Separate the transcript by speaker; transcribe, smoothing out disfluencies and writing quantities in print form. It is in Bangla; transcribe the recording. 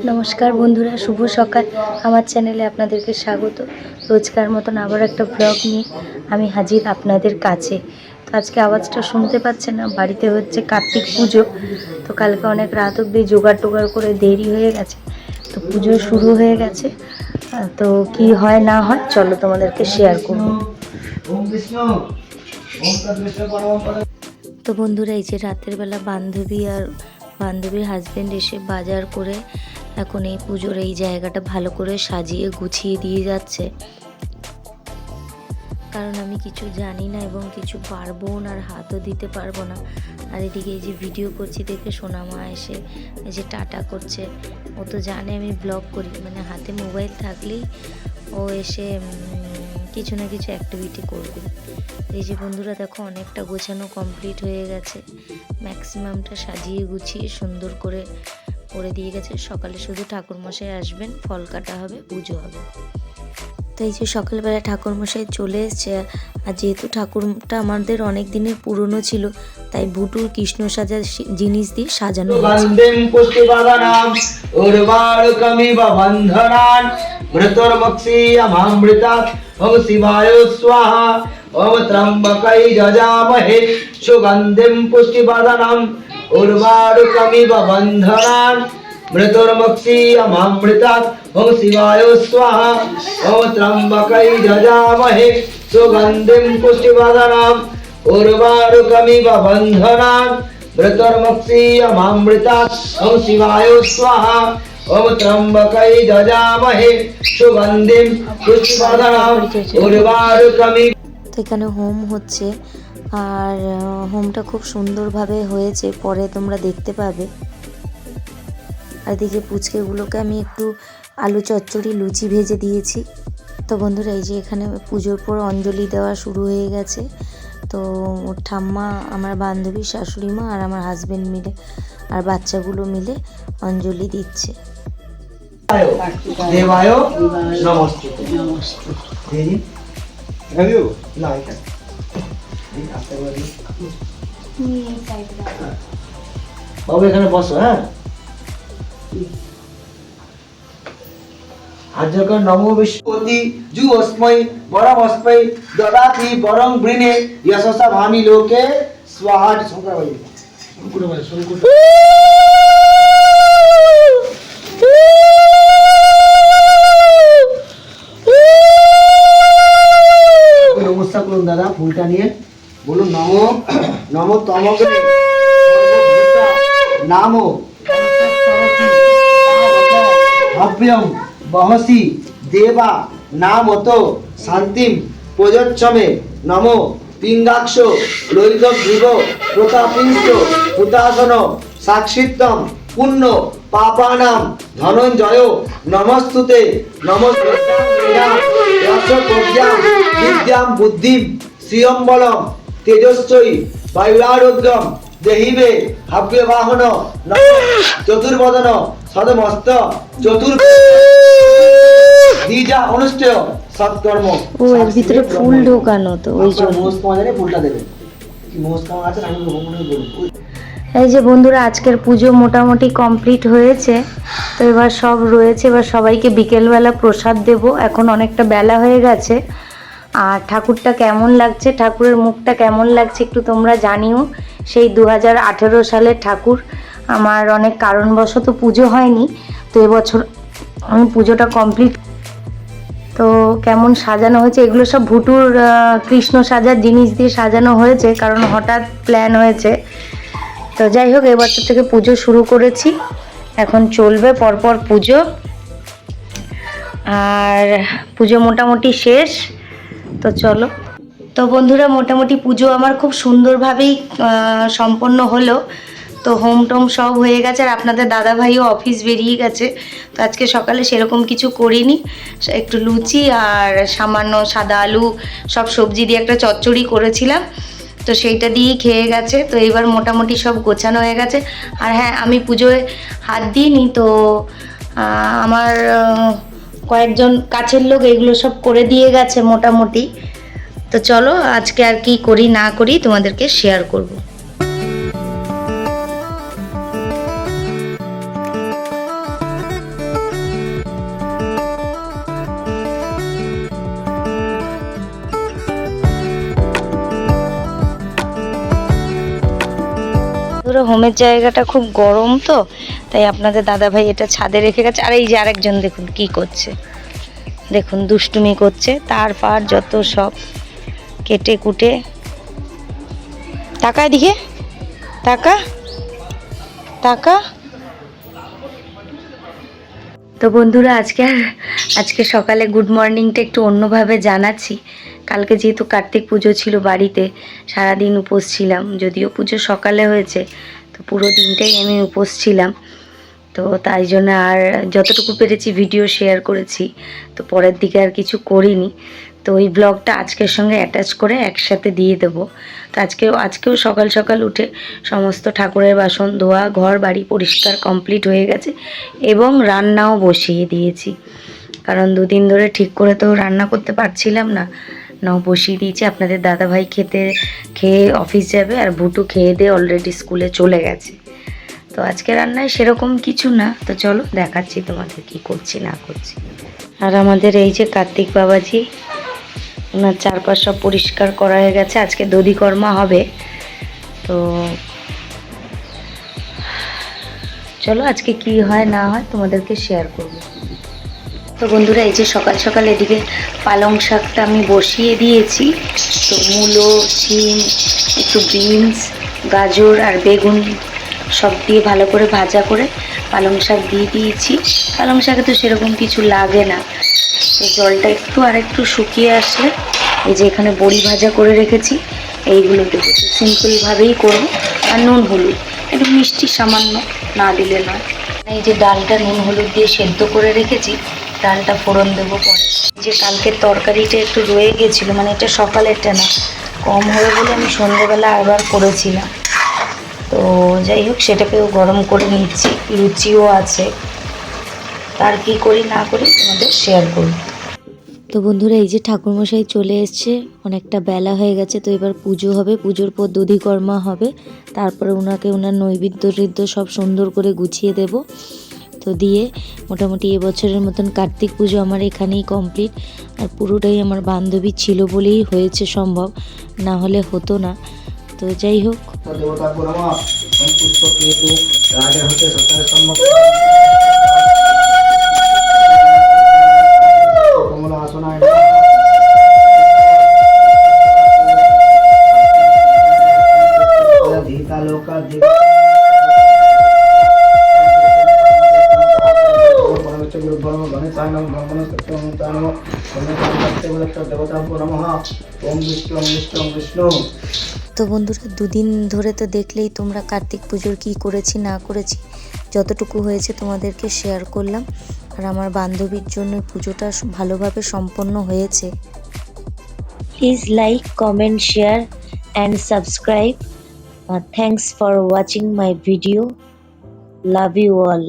Speaker 1: নমস্কার বন্ধুরা, শুভ সকাল। আমার চ্যানেলে আপনাদেরকে স্বাগত। রোজকার মতন আবার একটা ব্লগ নিয়ে আমি হাজির আপনাদের কাছে। তো আজকে আওয়াজটা শুনতে পাচ্ছেন না, বাড়িতে হচ্ছে কার্তিক পুজো। তো কালকে অনেক রাত অবধি জোগাড় টোগাড় করে দেরি হয়ে গেছে, তো পুজো শুরু হয়ে গেছে। তো কি হয় না হয় চলো তোমাদেরকে শেয়ার করব। তো বন্ধুরা, এই যে রাতের বেলা বান্ধবীর হাজব্যান্ড এসে বাজার করে এখন এই পুজোর এই জায়গাটা ভালো করে সাজিয়ে গুছিয়ে দিয়ে যাচ্ছে। কারণ আমি কিছু জানি না এবং কিছু পারবো না, আর হাতও দিতে পারবো না। আর এদিকে এই যে ভিডিও করছি দেখে সোনামা এসে এই যে টাটা করছে। ও তো জানে আমি ব্লগ করি, মানে হাতে মোবাইল থাকলেই ও এসে কিছু না কিছু অ্যাক্টিভিটি করবে। এই যে বন্ধুরা দেখো, অনেকটা গোছানো কমপ্লিট হয়ে গেছে, ম্যাক্সিমামটা সাজিয়ে গুছিয়ে সুন্দর করে দিয়ে গেছে। সকালে শুধু ঠাকুরমশাই আসবেন, ফল কাটা হবে, পুজো হবে। তো এই যে সকালবেলা ঠাকুরমশাই চলে এসছে। আর যেহেতু ঠাকুরটা আমাদের অনেক দিনের পুরনো ছিল, তাই ভুটুর কৃষ্ণ সাজার জিনিস দিয়ে সাজানো
Speaker 2: मृतोर्मक्षीयमामृतात् ओम शिवाय स्वाहा ओम त्र्यंबकै यजामहे सुगन्धिं पुष्टिवर्धनम् उर्वारुकमिव बन्धनान् मृतोर्मक्षीयमामृतात् ओम शिवाय स्वाहा ओम त्र्यंबकै यजामहे सुगन्धिं पुष्टिवर्धनम् उर्वारुकमिव।
Speaker 1: তো এখানে হোম হচ্ছে, আর হোমটা খুব সুন্দরভাবে হয়েছে, পরে তোমরা দেখতে পাবে। আর এদিকে পুচকেগুলোকে আমি একটু আলু চচ্চড়ি লুচি ভেজে দিয়েছি। তো বন্ধুরা, এই যে এখানে পুজোর পর অঞ্জলি দেওয়া শুরু হয়ে গেছে। তো ওর ঠাম্মা, আমার বান্ধবী, শাশুড়ি মা আর আমার হাজবেন্ড মিলে আর বাচ্চাগুলো মিলে অঞ্জলি দিচ্ছে।
Speaker 2: দেবায় নমস্তে। বাবু এখানে বসো। হ্যাঁ, আজকাল নমো বিশ্বপতি জুস্মৈ বরমস্মৈ দদাতি বরং বৃণে যশসা ভামি লোকে স্বাহা। শঙ্কর ভাই শঙ্কর ভাই শঙ্কর নমস্কার করুন দাদা, ফুলটা নিয়ে বলুন নমো নমো তমকে নামো ভব্যং বহসি দেবা নামতো শান্তিম প্রযোচ্ছমে নমো পিঙ্গাক্ষ লৈতগ্রীব প্রতাপিংশ হুতাসন সাক্ষিত্তম পুণ্য পাপানাম ধনঞ্জয় নমস্তুতে বিদ্যাম বুদ্ধিম শ্রিয়ম বলম তেজস্বী বায়ুরারোগ্যম দেহিবে হাব্য বাহন চতুর্বদন সদমস্ত দ্বিজা অনুষ্ঠেয় সৎকর্ম।
Speaker 1: ও এর ভিতরে ফুল ঢোকানো, তো ওই জন্য
Speaker 2: ফুলটা দেবেন। কি মোষ কেমন আছে আমি বলুন।
Speaker 1: এই যে বন্ধুরা, আজকের পুজো মোটামুটি কমপ্লিট হয়েছে। তো এবার সব রয়েছে, এবার সবাইকে বিকেলবেলা প্রসাদ দেব। এখন অনেকটা বেলা হয়ে গেছে। আর ঠাকুরটা কেমন লাগছে, ঠাকুরের মুখটা কেমন লাগছে একটু তোমরা জানিও। সেই 2018 সালের ঠাকুর, আমার অনেক কারণবশত পুজো হয়নি, তো এবছর আমি পুজোটা কমপ্লিট। তো কেমন সাজানো হয়েছে, এগুলো সব ভুটুর কৃষ্ণ সাজার জিনিস দিয়ে সাজানো হয়েছে, কারণ হঠাৎ প্ল্যান হয়েছে। তো যাই হোক, এবছর থেকে পুজো শুরু করেছি, এখন চলবে পরপর পুজো। আর পুজো মোটামুটি শেষ। তো চলো। তো বন্ধুরা, মোটামুটি পুজো আমার খুব সুন্দরভাবেই সম্পন্ন হলো। তো হোম টোম সব হয়ে গেছে, আর আপনাদের দাদাভাইও অফিস বেরিয়ে গেছে। তো আজকে সকালে সেরকম কিছু করিনি, একটু লুচি আর সামান্য সাদা আলু সব সবজি দিয়ে একটা চচ্চড়ি করেছিলাম, তো সেইটা দিয়েই খেয়ে গেছে। তো এইবার মোটামুটি সব গোছানো হয়ে গেছে। আর হ্যাঁ, আমি পুজোয় হাত দিইনি, তো আমার কয়েকজন কাছের লোক এগুলো সব করে দিয়ে গেছে মোটামুটি। তো চলো, আজকে আর কি করি না করি তোমাদেরকে শেয়ার করব। পুরো হোমের জায়গাটা খুব গরম তো, তাই আপনাদের দাদা ভাই এটা ছাদে রেখে গেছে। আর এই যে আরেকজন দেখুন কি করছে, দেখুন দুষ্টুমি করছে, তার পার যত সব কেটে কুটে। টাকা এদিকে, টাকা টাকা। তো বন্ধুরা আজকে সকালে গুড মর্নিংটা একটু অন্যভাবে জানাচ্ছি। কালকে যেহেতু কার্তিক পুজো ছিল বাড়িতে, সারাদিন উপোস ছিলাম। যদিও পুজো সকালে হয়েছে, তো পুরো দিনটাই আমি উপোস ছিলাম। তো তাই জন্য আর যতটুকু পেরেছি ভিডিও শেয়ার করেছি, তো পরের দিকে আর কিছু করিনি। তো ওই ব্লগটা আজকের সঙ্গে অ্যাটাচ করে একসাথে দিয়ে দেবো। তো আজকেও সকাল সকাল উঠে সমস্ত ঠাকুরের বাসন ধোয়া, ঘর বাড়ি পরিষ্কার কমপ্লিট হয়ে গেছে এবং রান্নাও বসিয়ে দিয়েছি। কারণ দুদিন ধরে ঠিক করে তো রান্না করতে পারছিলাম না, বসিয়ে দিয়েছি। আপনাদের দাদাভাই খেয়ে অফিস যাবে, আর বুটু খেয়ে দিয়ে অলরেডি স্কুলে চলে গেছে। তো আজকে রান্নায় সেরকম কিছু না, তো চলো দেখাচ্ছি তোমাদের কি করছি না করছি। আর আমাদের এই যে কার্তিক বাবাজি, ওনার চারপাশ সব পরিষ্কার করা হয়ে গেছে। আজকে দধিকর্মা হবে, তো চলো আজকে কি হয় না হয় তোমাদেরকে শেয়ার করব। তো বন্ধুরা এই যে সকাল সকাল এদিকে পালং শাকটা আমি বসিয়ে দিয়েছি। তো মূলো, শিম, একটু বিনস, গাজর আর বেগুন সব দিয়ে ভালো করে ভাজা করে পালং শাক দিয়ে দিয়েছি। পালং শাকে তো সেরকম কিছু লাগে না। তো জলটা একটু শুকিয়ে আসলে এই যে এখানে বড়ি ভাজা করে রেখেছি, এইগুলো দেবো। তো সিম্পলভাবেই করবো। আর নুন হলুদ একটু মিষ্টি সামান্য, না দিলে নয়। এই যে ডালটা নুন হলুদ দিয়ে সেদ্ধ করে রেখেছি, ডালটা ফোড়ন দেবো পরে। যে কালকের তরকারিটা একটু রয়ে গেছিলো, মানে এটা সকালেরটা না, কম হবে বলে আমি সন্ধ্যেবেলা আবার করেছিলাম। তো যাই হোক, সেটাকেও গরম করে নিচ্ছি, লুচিও আছে। তার কি করি না করি তোমাদের শেয়ার করব। তো বন্ধুরা এই যে ঠাকুরমশাই চলে এসছে, অনেকটা বেলা হয়ে গেছে। তো এবার পুজো হবে, পুজোর পর দধিকর্মা হবে, তারপরে ওনার নৈবেদ্য সব সুন্দর করে গুছিয়ে দেব। তো দিয়ে মোটামুটি এবছরের মতন কার্তিক পুজো আমার এখানেই কমপ্লিট। আর পুরোটাই আমার বান্ধবী ছিল বলেই হয়েছে সম্ভব, না হলে হতো না। তো যাই হোক, তো বন্ধুরা দুদিন ধরে তো দেখলেই তোমরা কার্তিক পুজোর কি করেছি না করেছি, যতটুকু হয়েছে তোমাদেরকে শেয়ার করলাম। আর আমার বান্ধবীর জন্য পুজোটা ভালোভাবে সম্পন্ন হয়েছে। Please like, comment, share and subscribe. Thanks for watching my video. Love you all.